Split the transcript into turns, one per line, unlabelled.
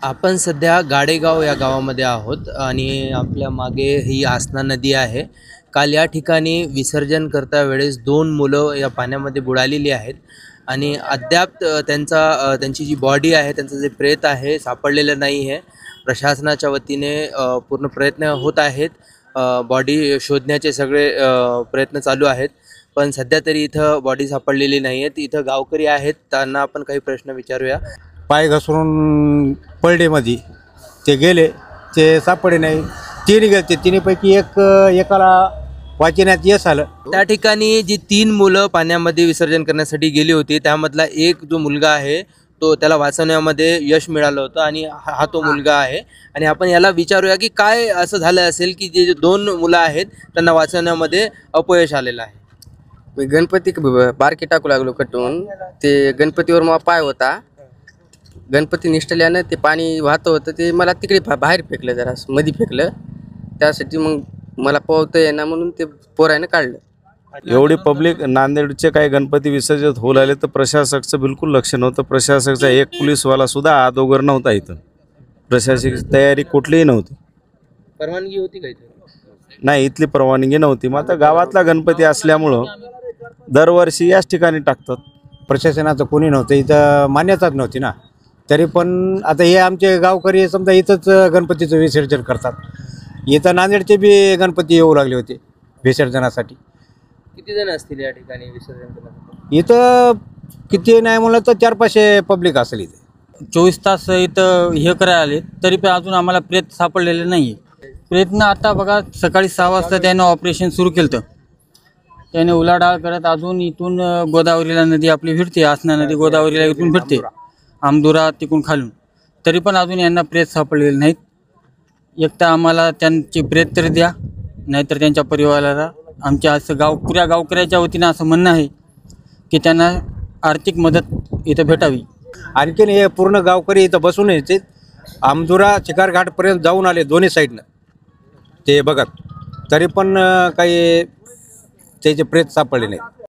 आपण सध्या गाडेगाव या गावामध्ये आहोत आणि आपल्या मागे ही आसना नदी आहे। काल या ठिकाणी विसर्जन करता वेळेस 2 मुलं या पाण्यामध्ये बुडालेली आहेत आणि अद्याप त्यांची जी बॉडी आहे, त्यांचं जे प्रेत आहे सापडलेलं नाही आहे। प्रशासनाच्या वतीने पूर्ण प्रयत्न होत आहेत, बॉडी शोधण्याचे सगळे प्रयत्न चालू आहेत, पण सध्या तरी इथं बॉडी सापडलेली नाही आहे। इथं गावकरी आहेत, त्यांना आपण काही प्रश्न विचारूया।
पाय घसरून पलडेमध्ये ते गेले, ते सापडे नाही। तीन गेले, तिन्हीपैकी एकाला वाचण्यात यश आलं।
त्या ठिकाणी जी 3 मुलं पाण्यामध्ये विसर्जन करण्यासाठी गेली होती, त्यामधला एक जो मुलगा आहे तो त्याला वाचवण्यामध्ये यश मिळालं होतं आणि हा तो मुलगा आहे। आणि आपण याला विचारूया की काय असं झालं असेल की जे 2 मुलं आहेत त्यांना वाचवण्यामध्ये अपयश आलेलं आहे।
मी गणपती बारकी टाकू लागलो कटून, ते गणपतीवर मला पाय होता, गणपती निष्ठल्यानं ते पाणी वाहत होतं, ते मला तिकडे बाहेर फेकलं, जरा मध्ये फेकलं। त्यासाठी मग मला पोहता येईना म्हणून ते पोरानं काढलं।
एवढी पब्लिक नांदेडचे काही गणपती विसर्जित होऊ लागले तर प्रशासकाचं बिलकुल लक्ष नव्हतं। प्रशासकाचा एक पोलीसवाला सुद्धा अगोदर नव्हता इथं, प्रशासकीय तयारी कुठलीही नव्हती।
परवानगी होती का इथे?
नाही, इथली परवानगी नव्हती। मग आता गावातला गणपती असल्यामुळं दरवर्षी याच ठिकाणी टाकतात।
प्रशासनाचं कोणी नव्हतं इथं, मान्यताच नव्हती ना। तरी पण आता हे आमचे गावकरी समजा इथंच गणपतीचं विसर्जन करतात। इथं नांदेडचे बी गणपती येऊ लागले होते विसर्जनासाठी।
किती जण असतील या ठिकाणी विसर्जन करण्यासाठी?
इथं किती नाही म्हणलं तर 400-500 पब्लिक असेल इथे।
24 तास इथं हे करायला आले, तरी पण अजून आम्हाला प्रेत सापडलेले नाही आहे। प्रयत्न आता बघा, सकाळी 6 वाजता त्यानं ऑपरेशन सुरू केलं होतं, त्याने उलाढाल करत अजून इथून गोदावरीला नदी आपली भिडते, आसना नदी गोदावरीला इथून भिडते, आमदुरा तिकून खालून, तरी पण अजून यांना प्रेत सापडलेले नाहीत। एक तर आम्हाला त्यांची प्रेत तरी द्या, नाहीतर त्यांच्या परिवाराला आमच्या असं पुऱ्या गावकऱ्याच्या वतीनं असं म्हणणं आहे की त्यांना आर्थिक मदत इथं भेटावी।
आणखीन हे पूर्ण गावकरी इथं बसून यायचे, आमदुरा चिकारघाटपर्यंत जाऊन आले दोन्ही साईडनं ते बघत, तरी पण काही त्याचे प्रेत सापडले नाहीत।